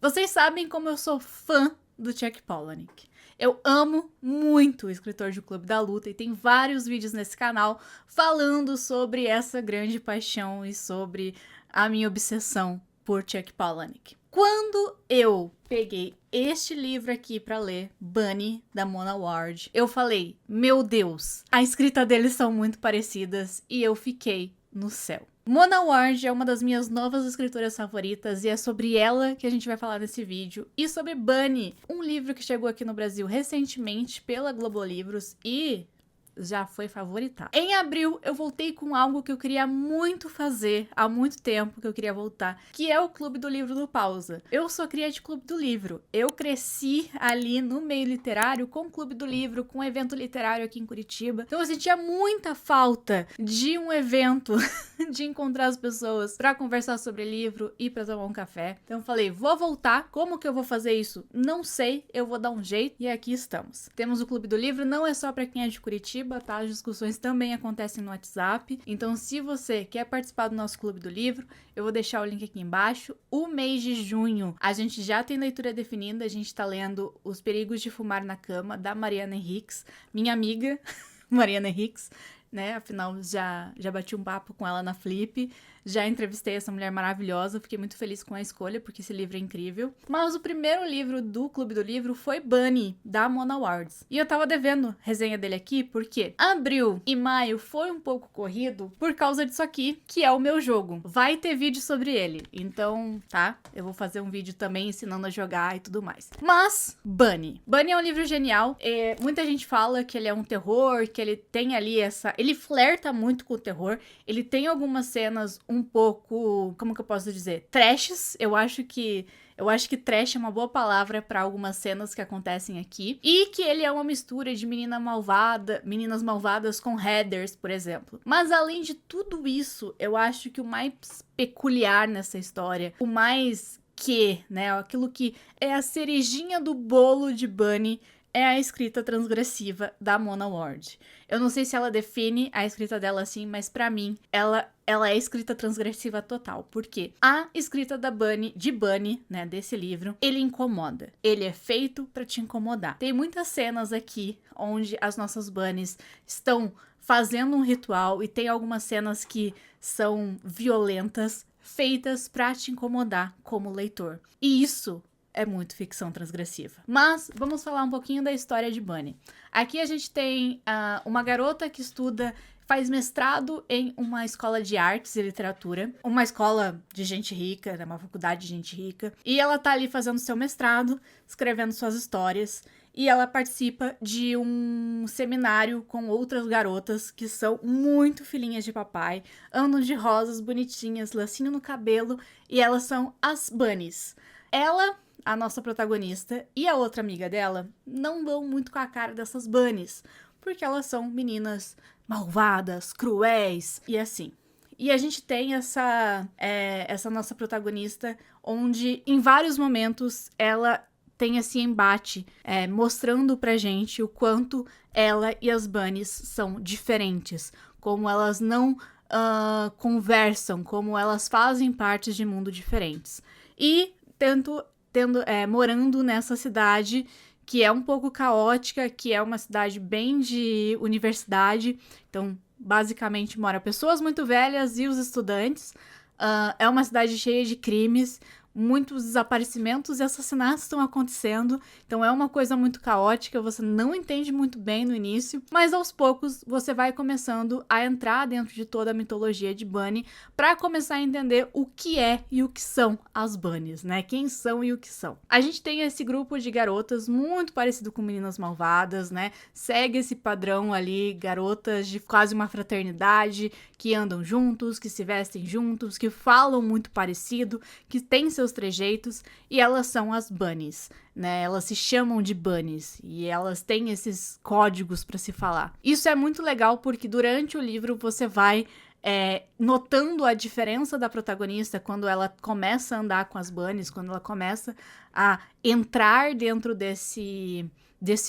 Vocês sabem como eu sou fã do Chuck Palahniuk. Eu amo muito o escritor de O Clube da Luta e tem vários vídeos nesse canal falando sobre essa grande paixão e sobre a minha obsessão por Chuck Palahniuk. Quando eu peguei este livro aqui pra ler, Bunny, da Mona Ward, eu falei, meu Deus, a escrita deles são muito parecidas e eu fiquei no céu. Mona Ward é uma das minhas novas escritoras favoritas e é sobre ela que a gente vai falar nesse vídeo. E sobre Bunny, um livro que chegou aqui no Brasil recentemente pela Globolivros e já foi favoritado. Em abril, eu voltei com algo que eu queria muito fazer, há muito tempo que eu queria voltar, que é o Clube do Livro do Pausa. Eu sou cria de Clube do Livro. Eu cresci ali no meio literário com o Clube do Livro, com um evento literário aqui em Curitiba. Então eu sentia muita falta de um evento, de encontrar as pessoas pra conversar sobre livro e pra tomar um café. Então eu falei, vou voltar. Como que eu vou fazer isso? Não sei, eu vou dar um jeito e aqui estamos. Temos o Clube do Livro, não é só pra quem é de Curitiba, tá? As discussões também acontecem no WhatsApp. Então, se você quer participar do nosso Clube do Livro, eu vou deixar o link aqui embaixo. O mês de junho, a gente já tem leitura definida. A gente tá lendo Os Perigos de Fumar na Cama, da Mariana Henriques, minha amiga Mariana Henriques, né? Afinal, já bati um papo com ela na Flip. Já entrevistei essa mulher maravilhosa, fiquei muito feliz com a escolha, porque esse livro é incrível. Mas o primeiro livro do Clube do Livro foi Bunny, da Mona Ward. E eu tava devendo resenha dele aqui, porque abril e maio foi um pouco corrido por causa disso aqui, que é o meu jogo. Vai ter vídeo sobre ele, então, tá? Eu vou fazer um vídeo também ensinando a jogar e tudo mais. Mas, Bunny. Bunny é um livro genial. Muita gente fala que ele é um terror, que ele tem ali essa... Ele flerta muito com o terror. Ele tem algumas cenas um pouco, como que eu posso dizer? Trashes. Eu acho que trash é uma boa palavra para algumas cenas que acontecem aqui. E que ele é uma mistura de meninas malvadas com headers, por exemplo. Mas além de tudo isso, eu acho que o mais peculiar nessa história, o mais né? Aquilo que é a cerejinha do bolo de Bunny, é a escrita transgressiva da Mona Ward. Eu não sei se ela define a escrita dela assim, mas pra mim, ela é escrita transgressiva total. Por quê? A escrita de Bunny, né, desse livro, ele incomoda. Ele é feito pra te incomodar. Tem muitas cenas aqui onde as nossas Bunnies estão fazendo um ritual e tem algumas cenas que são violentas, feitas pra te incomodar como leitor. E isso é muito ficção transgressiva. Mas vamos falar um pouquinho da história de Bunny. Aqui a gente tem uma garota que faz mestrado em uma escola de artes e literatura, uma escola de gente rica, né, uma faculdade de gente rica, e ela tá ali fazendo seu mestrado, escrevendo suas histórias, e ela participa de um seminário com outras garotas que são muito filhinhas de papai, andam de rosas bonitinhas, lacinho no cabelo, e elas são as Bunnies. Ela, a nossa protagonista, e a outra amiga dela não vão muito com a cara dessas Bunnies, porque elas são meninas malvadas, cruéis e assim. E a gente tem essa nossa protagonista, onde em vários momentos ela tem esse embate, mostrando pra gente o quanto ela e as Bunnies são diferentes, como elas não conversam, como elas fazem partes de mundos diferentes. E morando nessa cidade que é um pouco caótica, que é uma cidade bem de universidade, então basicamente moram pessoas muito velhas e os estudantes. É uma cidade cheia de crimes, muitos desaparecimentos e assassinatos estão acontecendo, então é uma coisa muito caótica, você não entende muito bem no início, mas aos poucos você vai começando a entrar dentro de toda a mitologia de Bunny para começar a entender o que é e o que são as Bunnies, né? Quem são e o que são. A gente tem esse grupo de garotas muito parecido com Meninas Malvadas, né? Segue esse padrão ali, garotas de quase uma fraternidade, que andam juntos, que se vestem juntos, que falam muito parecido, que têm seus trejeitos, e elas são as Bunnies, né? Elas se chamam de Bunnies e elas têm esses códigos para se falar. Isso é muito legal porque durante o livro você vai notando a diferença da protagonista quando ela começa a andar com as Bunnies, quando ela começa a entrar dentro desse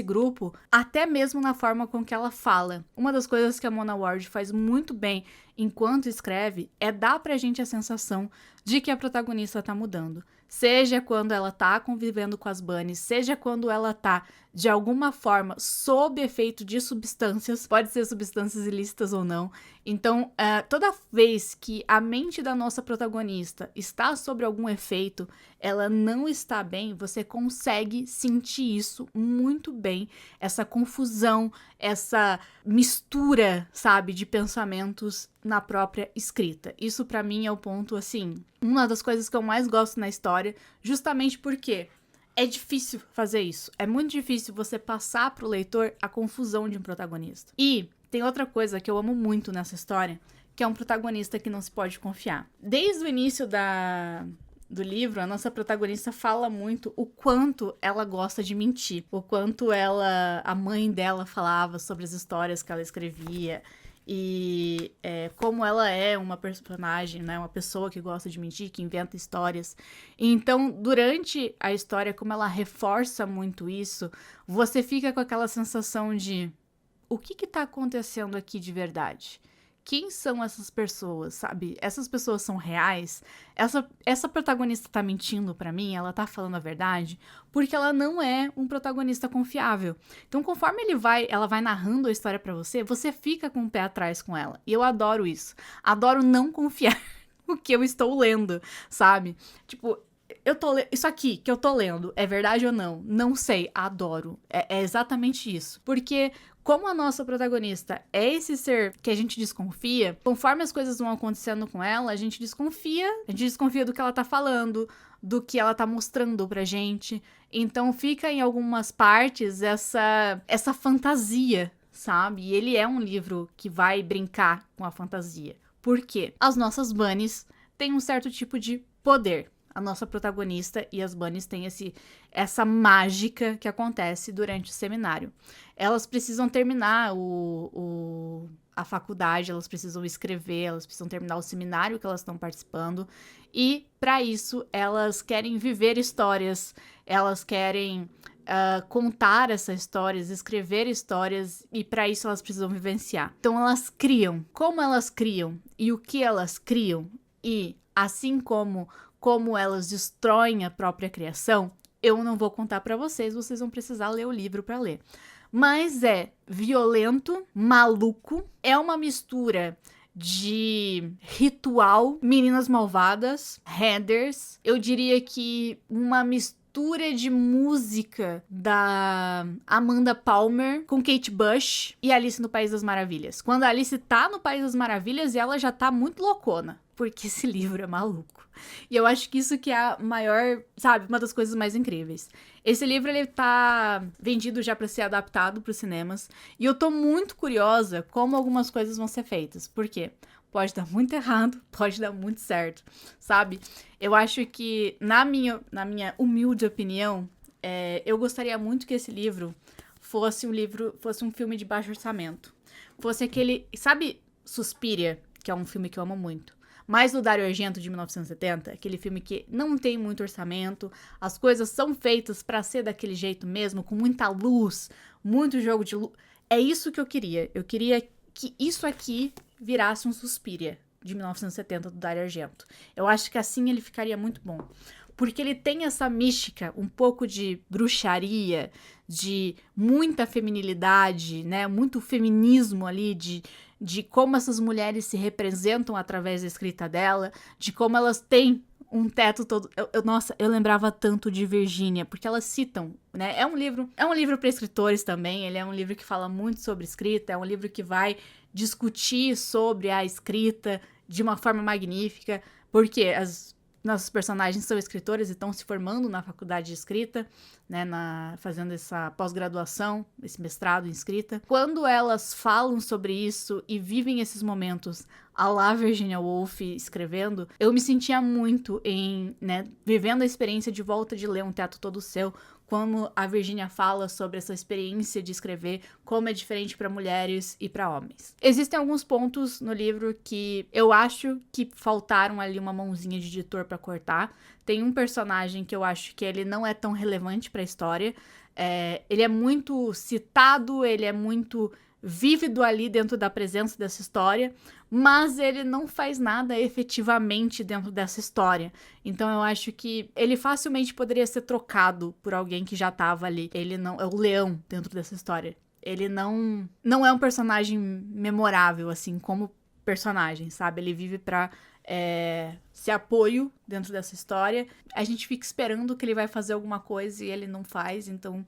grupo, até mesmo na forma com que ela fala. Uma das coisas que a Mona Ward faz muito bem enquanto escreve é dar pra gente a sensação de que a protagonista tá mudando. seja quando ela tá convivendo com as bunnies, seja quando ela tá, de alguma forma, sob efeito de substâncias, pode ser substâncias ilícitas ou não. Então, toda vez que a mente da nossa protagonista está sob algum efeito, ela não está bem, você consegue sentir isso muito bem, essa confusão, essa mistura, sabe, de pensamentos na própria escrita. Isso pra mim é o ponto, assim, uma das coisas que eu mais gosto na história, justamente porque é difícil fazer isso. É muito difícil você passar pro leitor a confusão de um protagonista. E tem outra coisa que eu amo muito nessa história, que é um protagonista que não se pode confiar. Desde o início do livro, a nossa protagonista fala muito o quanto ela gosta de mentir, o quanto a mãe dela falava sobre as histórias que ela escrevia, e como ela é uma personagem, né, uma pessoa que gosta de mentir, que inventa histórias. Então, durante a história, como ela reforça muito isso, você fica com aquela sensação de o que tá acontecendo aqui de verdade? Quem são essas pessoas, sabe? Essas pessoas são reais? Essa protagonista tá mentindo pra mim? Ela tá falando a verdade? Porque ela não é um protagonista confiável. Então, conforme ela vai narrando a história pra você, você fica com o pé atrás com ela. E eu adoro isso. Adoro não confiar no que eu estou lendo, sabe? Tipo, isso aqui que eu tô lendo é verdade ou não? Não sei, adoro. É exatamente isso. Porque como a nossa protagonista é esse ser que a gente desconfia, conforme as coisas vão acontecendo com ela, a gente desconfia do que ela tá falando, do que ela tá mostrando pra gente. Então fica em algumas partes essa fantasia, sabe? E ele é um livro que vai brincar com a fantasia. Por quê? As nossas bunnies têm um certo tipo de poder. A nossa protagonista e as bunnies têm essa mágica que acontece durante o seminário. Elas precisam terminar a faculdade, elas precisam escrever, elas precisam terminar o seminário que elas estão participando. E, para isso, elas querem viver histórias, elas querem contar essas histórias, escrever histórias, e para isso elas precisam vivenciar. Então, elas criam. Como elas criam e o que elas criam, e assim como elas destroem a própria criação, eu não vou contar pra vocês vão precisar ler o livro pra ler. Mas é violento, maluco, é uma mistura de ritual, Meninas Malvadas, Heathers, eu diria que uma mistura de música da Amanda Palmer com Kate Bush e Alice no País das Maravilhas. Quando a Alice tá no País das Maravilhas, ela já tá muito loucona, porque esse livro é maluco. E eu acho que isso que é a maior, sabe, uma das coisas mais incríveis. Esse livro, ele tá vendido já pra ser adaptado pros cinemas, e eu tô muito curiosa como algumas coisas vão ser feitas. Por quê? Pode dar muito errado, pode dar muito certo, sabe? Eu acho que, na minha humilde opinião, eu gostaria muito que esse livro fosse um filme de baixo orçamento. Fosse aquele, sabe, Suspiria, que é um filme que eu amo muito. Mas do Dario Argento, de 1970, aquele filme que não tem muito orçamento, as coisas são feitas pra ser daquele jeito mesmo, com muita luz, muito jogo de luz. É isso que eu queria. Eu queria que isso aqui virasse um Suspiria, de 1970, do Dario Argento. Eu acho que assim ele ficaria muito bom. Porque ele tem essa mística, um pouco de bruxaria, de muita feminilidade, né? Muito feminismo ali, de como essas mulheres se representam através da escrita dela, de como elas têm um teto todo... Nossa, eu lembrava tanto de Virgínia, porque elas citam, né? É um livro para escritores também, ele é um livro que fala muito sobre escrita, é um livro que vai discutir sobre a escrita de uma forma magnífica, porque as nossos personagens são escritores e estão se formando na faculdade de escrita, né, fazendo essa pós-graduação, esse mestrado em escrita. Quando elas falam sobre isso e vivem esses momentos à la Virginia Woolf escrevendo, eu me sentia muito vivendo a experiência de volta de ler Um Teto Todo Seu, como a Virginia fala sobre essa experiência de escrever, como é diferente para mulheres e para homens. Existem alguns pontos no livro que eu acho que faltaram ali uma mãozinha de editor para cortar. Tem um personagem que eu acho que ele não é tão relevante para a história. Ele é muito citado, ele é muito vívido ali dentro da presença dessa história, mas ele não faz nada efetivamente dentro dessa história. Então eu acho que ele facilmente poderia ser trocado por alguém que já tava ali. Ele não é o leão dentro dessa história. Ele não é um personagem memorável, assim, como personagem, sabe? Ele vive pra ser apoio dentro dessa história. A gente fica esperando que ele vai fazer alguma coisa e ele não faz, então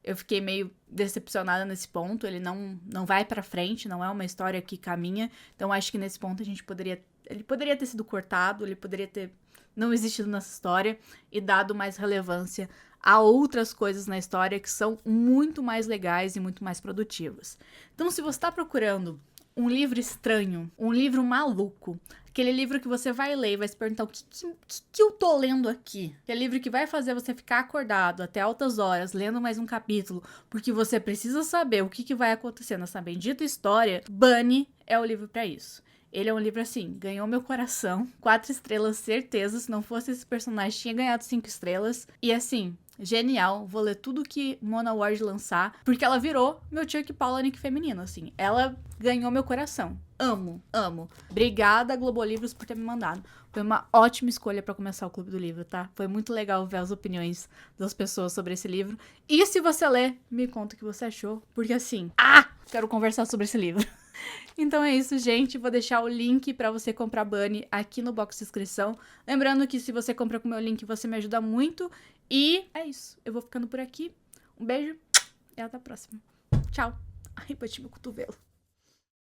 eu fiquei meio decepcionada nesse ponto. Ele não vai pra frente, não é uma história que caminha. Então acho que nesse ponto ele poderia ter sido cortado, ele poderia ter não existido nessa história e dado mais relevância a outras coisas na história que são muito mais legais e muito mais produtivas. Então, se você está procurando um livro estranho, um livro maluco, aquele livro que você vai ler e vai se perguntar o que eu tô lendo aqui. Aquele livro que vai fazer você ficar acordado até altas horas, lendo mais um capítulo, porque você precisa saber o que vai acontecer nessa bendita história. Bunny é o livro pra isso. Ele é um livro assim, ganhou meu coração, 4 estrelas, certeza. Se não fosse esse personagem, tinha ganhado 5 estrelas. E assim, genial, vou ler tudo que Mona Ward lançar, porque ela virou meu Chuck Palahniuk feminino, assim. Ela ganhou meu coração. Amo, amo. Obrigada, Globo Livros, por ter me mandado. Foi uma ótima escolha pra começar o Clube do Livro, tá? Foi muito legal ver as opiniões das pessoas sobre esse livro. E se você ler, me conta o que você achou, porque assim, quero conversar sobre esse livro. Então é isso, gente. Vou deixar o link pra você comprar Bunny aqui no box de inscrição. Lembrando que se você compra com o meu link, você me ajuda muito. E é isso. Eu vou ficando por aqui. Um beijo e até a próxima. Tchau. Ai, bati meu cotovelo.